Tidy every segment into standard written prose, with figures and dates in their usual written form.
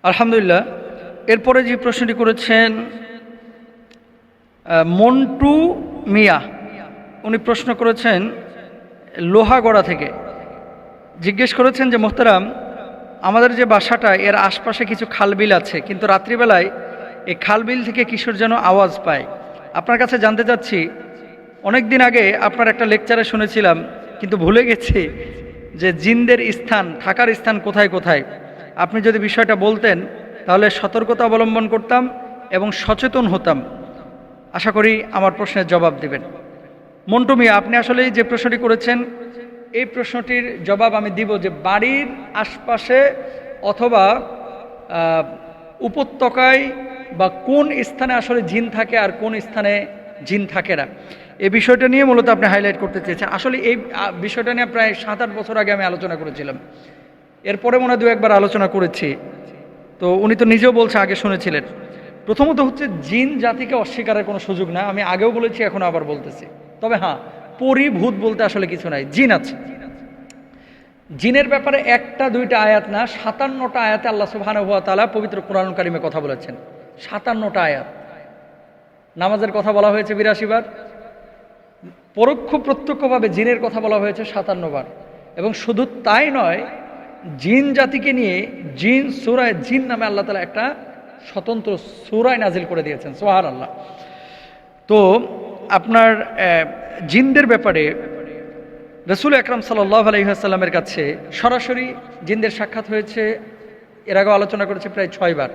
আলহামদুলিল্লাহ। এরপরে যে প্রশ্নটি করেছেন মন্টু মিয়া, উনি প্রশ্ন করেছেন লোহাগড়া থেকে। জিজ্ঞেস করেছেন যে মোহতারাম, আমাদের যে বাসাটা এর আশপাশে কিছু খালবিল আছে, কিন্তু রাত্রিবেলায় এই খালবিল থেকে কিশোর যেন আওয়াজ পায়। আপনার কাছে জানতে চাচ্ছি, অনেক দিন আগে আপনার একটা লেকচারে শুনেছিলাম, কিন্তু ভুলে গেছি যে জিনদের স্থান, থাকার স্থান কোথায় কোথায়। আপনি যদি বিষয়টা বলতেন তাহলে সতর্কতা অবলম্বন করতাম এবং সচেতন হতাম। আশা করি আমার প্রশ্নের জবাব দেবেন। মন্টু মিয়া, আপনি আসলে যে প্রশ্নটি করেছেন এই প্রশ্নটির জবাব আমি দিব যে বাড়ির আশপাশে অথবা উপত্যকায় বা কোন স্থানে আসলে জিন থাকে আর কোন স্থানে জিন থাকে না, এই বিষয়টা নিয়ে মূলত আপনি হাইলাইট করতে চেয়েছেন। আসলে এই বিষয়টা নিয়ে প্রায় 7-8 বছর আগে আমি আলোচনা করেছিলাম, এরপরে মনে হয় 2-1 বার আলোচনা করেছি। তো উনি তো নিজেও বলছে আগে শুনেছিলেন। প্রথমত হচ্ছে, জিন জাতিকে অস্বীকারের কোনো সুযোগ না, আমি আগেও বলেছি এখনও আবার বলতেছি। তবে হ্যাঁ, পরিভূত বলতে আসলে কিছু নাই, জিন আছে। জিনের ব্যাপারে 1টা 2টা আয়াত না, 57টা আয়াতে আল্লাহ সুবহানাহু ওয়া তাআলা পবিত্র কোরআনুল কারিমে কথা বলেছেন। 57টা আয়াত। নামাজের কথা বলা হয়েছে 82 বার, পরোক্ষ প্রত্যক্ষভাবে জিনের কথা বলা হয়েছে 57 বার। এবং শুধু তাই নয়, জিন জাতিকে নিয়ে জিন সূরায়ে জিন নামে আল্লাহ তাআলা একটা স্বতন্ত্র সূরা নাজিল করে দিয়েছেন। সুবহানাল্লাহ। তো আপনার জিনদের ব্যাপারে রাসূল আকরাম সাল্লাল্লাহু আলাইহি ওয়াসাল্লামের কাছে সরাসরি জিনদের সাক্ষাৎ হয়েছে, এর আগেও আলোচনা করেছে, প্রায় 6 বার।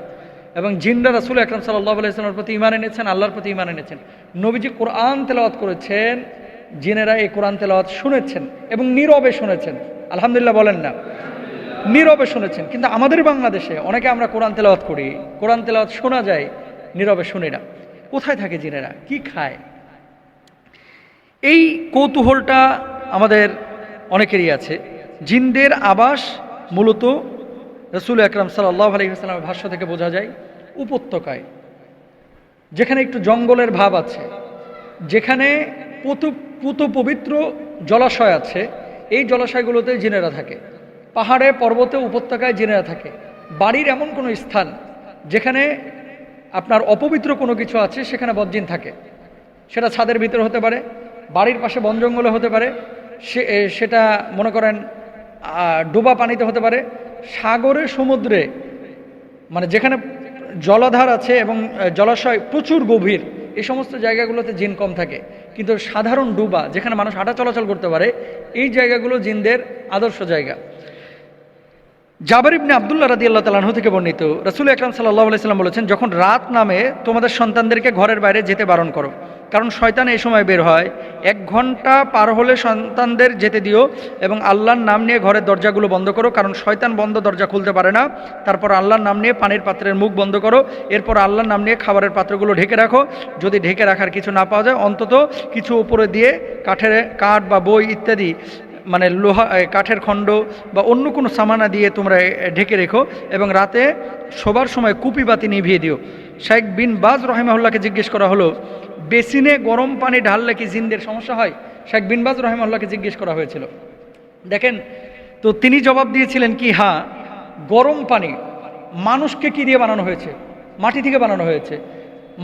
এবং জিনরা রাসূল আকরাম সাল্লাল্লাহু আলাইহি ওয়াসাল্লামের প্রতি ঈমান এনেছেন, আল্লাহর প্রতি ঈমান এনেছেন। নবীজি কোরআন তেলাওয়াত করেছেন, জিনেরা এই কোরআন তেলাওয়াত শুনেছেন এবং নীরবে শুনেছেন। আলহামদুলিল্লাহ বলেন না? নীরবে শুনেছেন। কিন্তু আমাদের বাংলাদেশে অনেকে আমরা কোরআন তেলাওয়াত করি, কোরআন তেলাওয়াত শোনা যায়, নীরবে শুনি না। কোথায় থাকে জিনেরা, কি খায়? এই কৌতূহলটা আমাদের অনেকেরই আছে। জিনদের আবাস মূলত রাসূল আকরাম সাল্লাল্লাহু আলাইহি ওয়াসাল্লামের ভাষ্য থেকে বোঝা যায় উপত্যকায়, যেখানে একটু জঙ্গলের ভাব আছে, যেখানে পুত পবিত্র জলাশয় আছে, এই জলাশয়গুলোতে জিনেরা থাকে। পাহাড়ে, পর্বতে, উপত্যকায় জিনেরা থাকে। বাড়ির এমন কোনো স্থান যেখানে আপনার অপবিত্র কোনো কিছু আছে, সেখানে বদজিন থাকে। সেটা ছাদের ভিতরে হতে পারে, বাড়ির পাশে বন জঙ্গলে হতে পারে, সেটা মনে করেন ডোবা পানিতে হতে পারে, সাগরে, সমুদ্রে, মানে যেখানে জলাধার আছে এবং জলাশয় প্রচুর গভীর, এই সমস্ত জায়গাগুলোতে জিন কম থাকে। কিন্তু সাধারণ ডুবা, যেখানে মানুষ হাঁটা চলাচল করতে পারে, এই জায়গাগুলো জিনদের আদর্শ জায়গা। জাবের ইবনে আব্দুল্লাহ রাদিয়াল্লাহু তাআলা আনহু থেকে বর্ণিত, রাসূল আকরাম সাল্লাল্লাহু আলাইহি ওয়াসাল্লাম বলেছেন, যখন রাত নামে তোমাদের সন্তানদেরকে ঘরের বাইরে যেতে বারণ করো, কারণ শয়তান এই সময় বের হয়। 1 ঘন্টা পার হলে সন্তানদের যেতে দিও এবং আল্লাহর নাম নিয়ে ঘরের দরজাগুলো বন্ধ করো, কারণ শয়তান বন্ধ দরজা খুলতে পারে না। তারপর আল্লাহর নাম নিয়ে পানির পাত্রের মুখ বন্ধ করো, এরপর আল্লাহর নাম নিয়ে খাবারের পাত্রগুলো ঢেকে রাখো। যদি ঢেকে রাখার কিছু না পাওয়া যায়, অন্তত কিছু উপরে দিয়ে কাঠ বা বই ইত্যাদি, মানে লোহা, কাঠের খণ্ড বা অন্য কোনো সামানা দিয়ে তোমরা ঢেকে রেখো এবং রাতে শোবার সময় কুপি বাতি নিভিয়ে দিও। শাইখ বিন বাজ রহিমাহুল্লাহকে জিজ্ঞেস করা হলো, বেসিনে গরম পানি ঢাললে কি জিনদের সমস্যা হয়? শাইখ বিন বাজ রহিমাহুল্লাহকে জিজ্ঞেস করা হয়েছিল। দেখেন, তো তিনি জবাব দিয়েছিলেন কি, হ্যাঁ, গরম পানি মানুষকে কি দিয়ে বানানো হয়েছে? মাটি থেকে বানানো হয়েছে।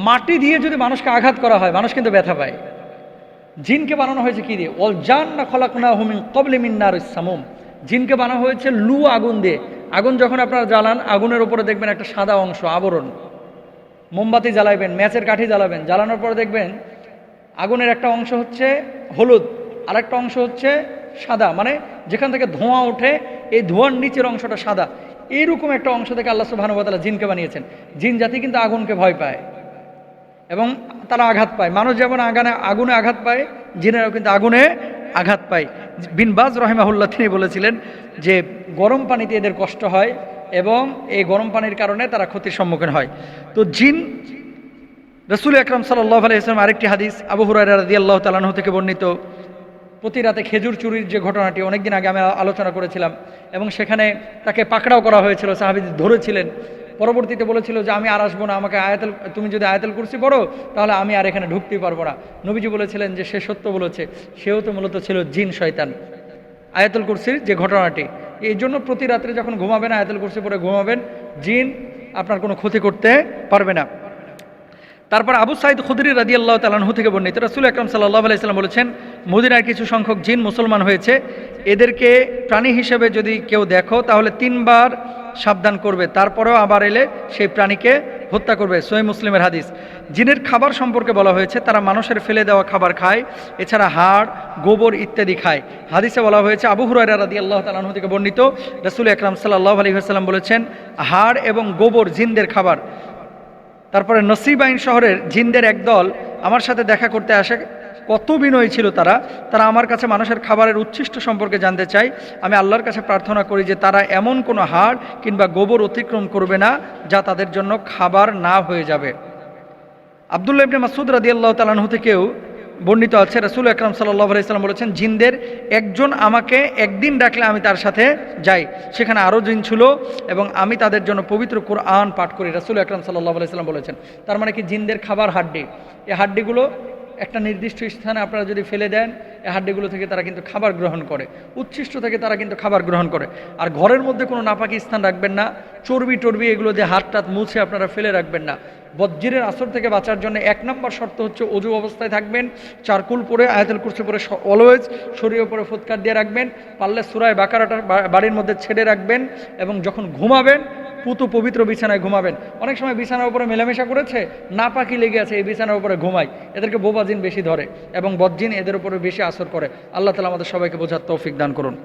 মাটি দিয়ে যদি মানুষকে আঘাত করা হয়, মানুষ কিন্তু ব্যথা পায়। জিনকে বানানো হয়েছে কি দিয়ে? ওয়াল জান্না খলাকনাহু মিন ক্বাবলি মিন নারিস সামুম। জিনকে বানানো হয়েছে লু আগুন দিয়ে। আগুন যখন আপনারা জ্বালান, আগুনের উপরে দেখবেন একটা সাদা অংশ, আবরণ। মোমবাতি জ্বালাবেন, ম্যাচের কাঠি জ্বালাবেন, জ্বালানোর পরে দেখবেন আগুনের একটা অংশ হচ্ছে হলুদ, আর একটা অংশ হচ্ছে সাদা, মানে যেখান থেকে ধোঁয়া ওঠে, এই ধোঁয়ার নিচের অংশটা সাদা। এইরকম একটা অংশ থেকে আল্লাহ সুবহানাহু ওয়া তাআলা জিনকে বানিয়েছেন। জিন জাতি কিন্তু আগুনকে ভয় পায় এবং তারা আঘাত পায়। মানুষ যেমন আগুনে আঘাত পায়, জিনেরাও কিন্তু আগুনে আঘাত পায়। বিন বাজ রহিমাহুল্লাহ তিনি বলেছিলেন যে গরম পানিতে এদের কষ্ট হয় এবং এই গরম পানির কারণে তারা ক্ষতির সম্মুখীন হয়। তো জিন, রাসূল আকরাম সাল্লাল্লাহু আলাইহি ওয়াসাল্লাম আরেকটি হাদিস আবু হুরায়রা রাদিয়াল্লাহু তাআলা আনহু থেকে বর্ণিত, প্রতি রাতে খেজুর চুরির যে ঘটনাটি অনেকদিন আগে আমি আলোচনা করেছিলাম, এবং সেখানে তাকে পাকড়াও করা হয়েছিল, সাহাবীরা ধরেছিলেন। পরবর্তীতে বলেছিল যে আমি আর আসবো না, আমাকে তুমি যদি আয়াতুল কুরসি পড়ো তাহলে আমি আর এখানে ঢুকতেই পারবো না। নবীজি বলেছিলেন যে সে সত্য বলেছে, সেও তো মূলত ছিল জিন শয়তান। আয়াতুল কুরসির যে ঘটনাটি, এই জন্য প্রতি রাত্রে যখন ঘুমাবেন আয়াতুল কুরসি পড়ে ঘুমাবেন। জিন আপনার কোনো ক্ষতি করতে পারবে না। তারপর আবু সাইদ খুদরি রাদিয়াল্লাহু তাআলা আনহু থেকে বর্ণিত, রাসূল আকরাম সাল্লাল্লাহু আলাইহি সাল্লাম বলেছেন, মদিনার কিছু সংখ্যক জিন মুসলমান হয়েছে, এদেরকে প্রাণী হিসেবে যদি কেউ দেখো তাহলে 3 বার সাবধান করবে, তারপরেও আবার এলে সেই প্রাণীকে হত্যা করবে। সহিহ মুসলিমের হাদিস। জিনের খাবার সম্পর্কে বলা হয়েছে তারা মানুষের ফেলে দেওয়া খাবার খায়, এছাড়া হাড়, গোবর ইত্যাদি খায়। হাদিসে বলা হয়েছে, আবু হুরায়রা রাদিয়াল্লাহু তাআলা আনহু থেকে বর্ণিত, রাসূল আকরাম সাল্লাল্লাহু আলাইহি ওয়াসাল্লাম বলেছেন, হাড় এবং গোবর জিনদের খাবার। তারপরে নসিবাইন শহরের জিনদের একদল আমার সাথে দেখা করতে আসে, কত বিনয়ী ছিল তারা। আমার কাছে মানুষের খাবারের উচ্ছিষ্ট সম্পর্কে জানতে চাই। আমি আল্লাহর কাছে প্রার্থনা করি যে তারা এমন কোনো হাড় কিংবা গোবর অতিক্রম করবে না যা তাদের জন্য খাবার না হয়ে যাবে। আব্দুল্লাহ ইবনে মাসউদ রাদিয়াল্লাহু তাআলা আনহু থেকেও বর্ণিত আছে, রাসূল আকরাম সাল্লাল্লাহু আলাইহি সাল্লাম বলেছেন, জিনদের একজন আমাকে একদিন ডাকলে আমি তার সাথে যাই, সেখানে আরও জিন ছিল এবং আমি তাদের জন্য পবিত্র কোরআন পাঠ করি। রাসূল আকরাম সাল্লাল্লাহু আলাইহি সাল্লাম বলেছেন। তার মানে কি, জিনদের খাবার হাড্ডি। এই হাড্ডিগুলো একটা নির্দিষ্ট স্থানে আপনারা যদি ফেলে দেন, এই হাড্ডিগুলো থেকে তারা কিন্তু খাবার গ্রহণ করে, উচ্ছিষ্ট থেকে তারা কিন্তু খাবার গ্রহণ করে। আর ঘরের মধ্যে কোনো নাপাকি স্থান রাখবেন না, চর্বি টর্বি এগুলো দিয়ে হাত টাত মুছে আপনারা ফেলে রাখবেন না। বজ্জিরের আসর থেকে বাঁচার জন্য 1 নম্বর শর্ত হচ্ছে অজু অবস্থায় থাকবেন, চারকুল পরে, আয়াতুল কুরসি পরে অলওয়েজ শরীরের উপরে ফুৎকার দিয়ে রাখবেন, পারলে সূরা বাকারাটা বাড়ির মধ্যে ছেড়ে রাখবেন এবং যখন ঘুমাবেন পুতু পবিত্র বিছানায় ঘুমাবেন। অনেক সময় বিছানার উপরে মেলামেশা করেছে, নাপাকি লেগে আছে, এই বিছানার উপরে ঘুমায়, এদেরকে বোবা জিন বেশি ধরে এবং বজ্জিন এদের উপরে বেশি আসর করে। আল্লাহ তাআলা আমাদের সবাইকে বোঝার তৌফিক দান করুন।